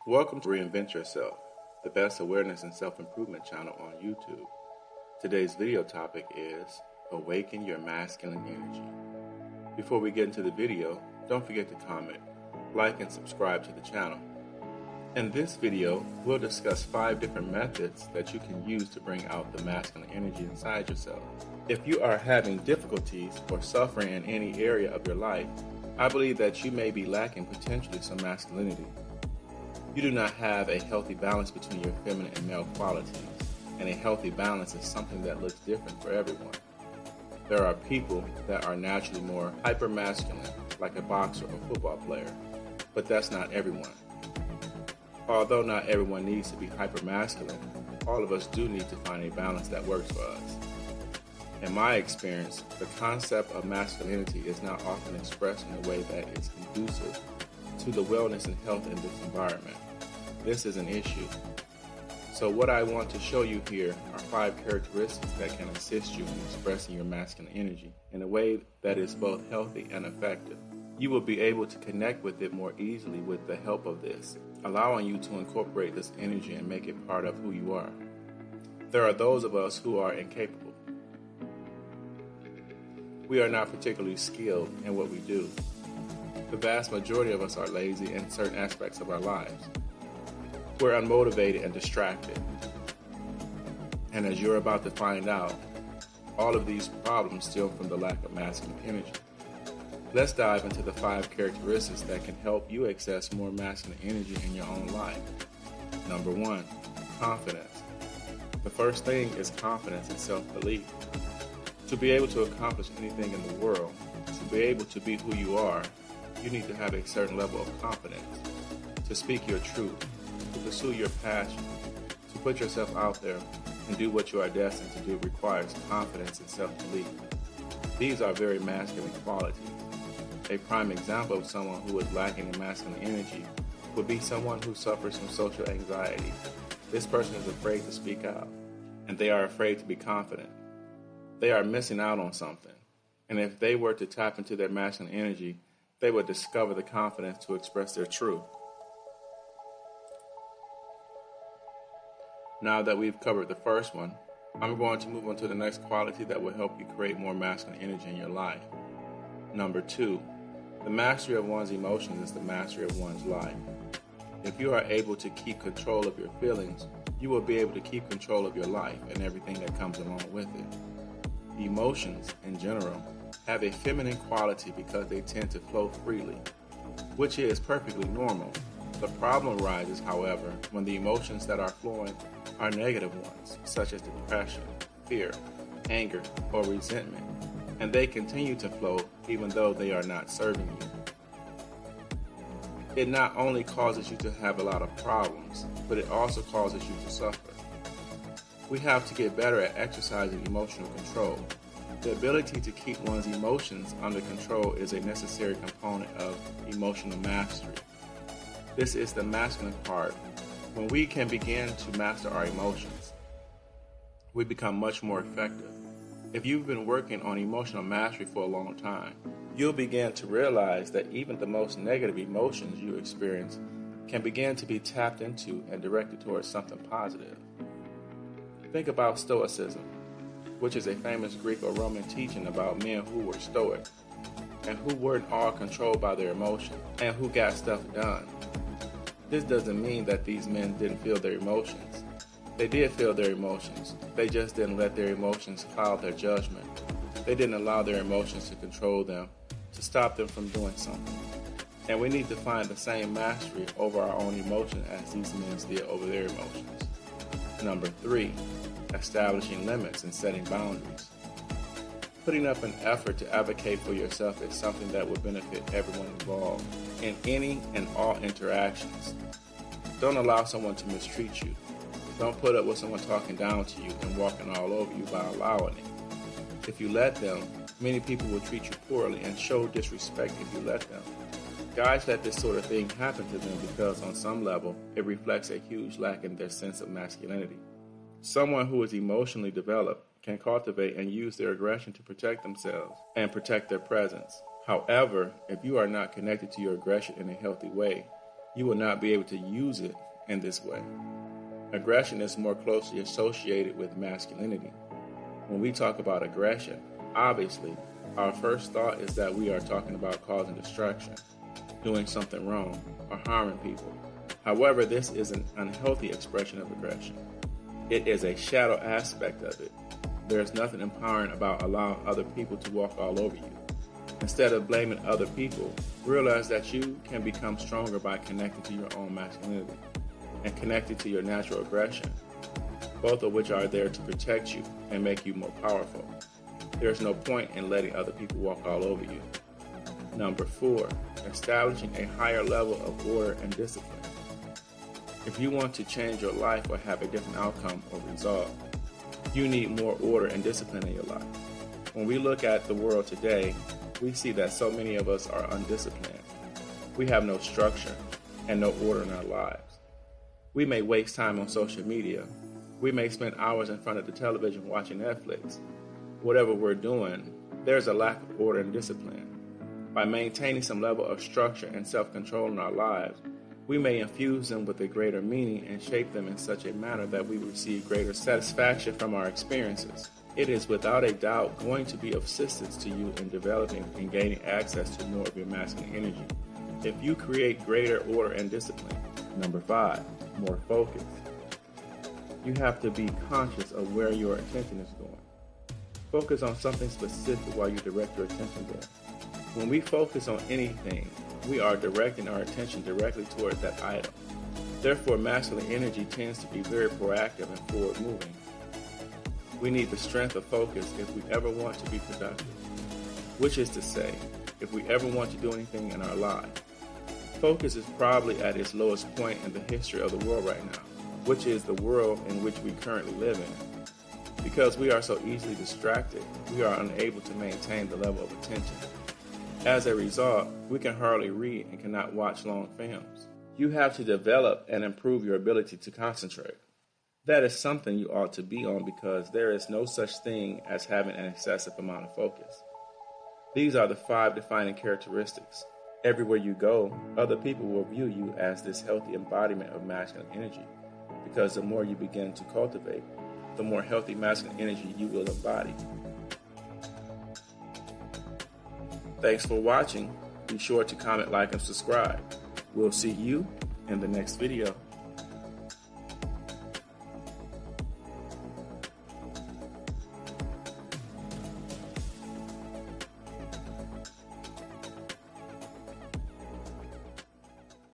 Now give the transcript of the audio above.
Welcome to Reinvent Yourself, the best awareness and self-improvement channel on YouTube. Today's video topic is Awaken Your Masculine Energy. Before we get into the video, don't forget to comment, like, and subscribe to the channel. In this video, we'll discuss 5 different methods that you can use to bring out the masculine energy inside yourself. If you are having difficulties or suffering in any area of your life, I believe that you may be lacking potentially some masculinity. You do not have a healthy balance between your feminine and male qualities, and a healthy balance is something that looks different for everyone. There are people that are naturally more hyper-masculine, like a boxer or football player, but that's not everyone. Although not everyone needs to be hyper-masculine, all of us do need to find a balance that works for us. In my experience, the concept of masculinity is not often expressed in a way that is conducive to the wellness and health in this environment. This is an issue. So what I want to show you here are 5 characteristics that can assist you in expressing your masculine energy in a way that is both healthy and effective. You will be able to connect with it more easily with the help of this, allowing you to incorporate this energy and make it part of who you are. There are those of us who are incapable. We are not particularly skilled in what we do. The vast majority of us are lazy in certain aspects of our lives. We're unmotivated and distracted. And as you're about to find out, all of these problems stem from the lack of masculine energy. Let's dive into the 5 characteristics that can help you access more masculine energy in your own life. Number 1, confidence. The first thing is confidence and self-belief. To be able to accomplish anything in the world, to be able to be who you are, you need to have a certain level of confidence. To speak your truth, to pursue your passion, to put yourself out there and do what you are destined to do requires confidence and self-belief. These are very masculine qualities. A prime example of someone who is lacking in masculine energy would be someone who suffers from social anxiety. This person is afraid to speak out, and they are afraid to be confident. They are missing out on something, and if they were to tap into their masculine energy, they would discover the confidence to express their truth. Now that we've covered the first one, I'm going to move on to the next quality that will help you create more masculine energy in your life. Number 2, the mastery of one's emotions is the mastery of one's life. If you are able to keep control of your feelings, you will be able to keep control of your life and everything that comes along with it. Emotions, in general, have a feminine quality because they tend to flow freely, which is perfectly normal. The problem arises, however, when the emotions that are flowing are negative ones, such as depression, fear, anger, or resentment, and they continue to flow even though they are not serving you. It not only causes you to have a lot of problems, but it also causes you to suffer. We have to get better at exercising emotional control. The ability to keep one's emotions under control is a necessary component of emotional mastery. This is the masculine part. When we can begin to master our emotions, we become much more effective. If you've been working on emotional mastery for a long time, you'll begin to realize that even the most negative emotions you experience can begin to be tapped into and directed towards something positive. Think about stoicism, which is a famous Greek or Roman teaching about men who were stoic and who weren't all controlled by their emotions and who got stuff done. This doesn't mean that these men didn't feel their emotions. They did feel their emotions. They just didn't let their emotions cloud their judgment. They didn't allow their emotions to control them, to stop them from doing something. And we need to find the same mastery over our own emotions as these men did over their emotions. Number 3, establishing limits and setting boundaries. Putting up an effort to advocate for yourself is something that will benefit everyone involved in any and all interactions. Don't allow someone to mistreat you. Don't put up with someone talking down to you and walking all over you by allowing it. If you let them, many people will treat you poorly and show disrespect if you let them. Guys let this sort of thing happen to them because on some level, it reflects a huge lack in their sense of masculinity. Someone who is emotionally developed can cultivate and use their aggression to protect themselves and protect their presence. However, if you are not connected to your aggression in a healthy way, you will not be able to use it in this way. Aggression is more closely associated with masculinity. When we talk about aggression, obviously, our first thought is that we are talking about causing destruction, doing something wrong, or harming people. However, this is an unhealthy expression of aggression. It is a shadow aspect of it. There is nothing empowering about allowing other people to walk all over you. Instead of blaming other people, realize that you can become stronger by connecting to your own masculinity and connecting to your natural aggression, both of which are there to protect you and make you more powerful. There is no point in letting other people walk all over you. Number 4, establishing a higher level of order and discipline. If you want to change your life or have a different outcome or result, you need more order and discipline in your life. When we look at the world today, we see that so many of us are undisciplined. We have no structure and no order in our lives. We may waste time on social media. We may spend hours in front of the television watching Netflix. Whatever we're doing, there's a lack of order and discipline. By maintaining some level of structure and self-control in our lives, we may infuse them with a greater meaning and shape them in such a manner that we receive greater satisfaction from our experiences. It is without a doubt going to be of assistance to you in developing and gaining access to more of your masculine energy if you create greater order and discipline. Number 5, more focus. You have to be conscious of where your attention is going. Focus on something specific while you direct your attention there. When we focus on anything, we are directing our attention directly toward that item. Therefore, masculine energy tends to be very proactive and forward-moving. We need the strength of focus if we ever want to be productive, which is to say, if we ever want to do anything in our life. Focus is probably at its lowest point in the history of the world right now, which is the world in which we currently live in. Because we are so easily distracted, we are unable to maintain the level of attention. As a result, we can hardly read and cannot watch long films. You have to develop and improve your ability to concentrate. That is something you ought to be on because there is no such thing as having an excessive amount of focus. These are the 5 defining characteristics. Everywhere you go, other people will view you as this healthy embodiment of masculine energy because the more you begin to cultivate, the more healthy masculine energy you will embody. Thanks for watching. Be sure to comment, like, and subscribe. We'll see you in the next video.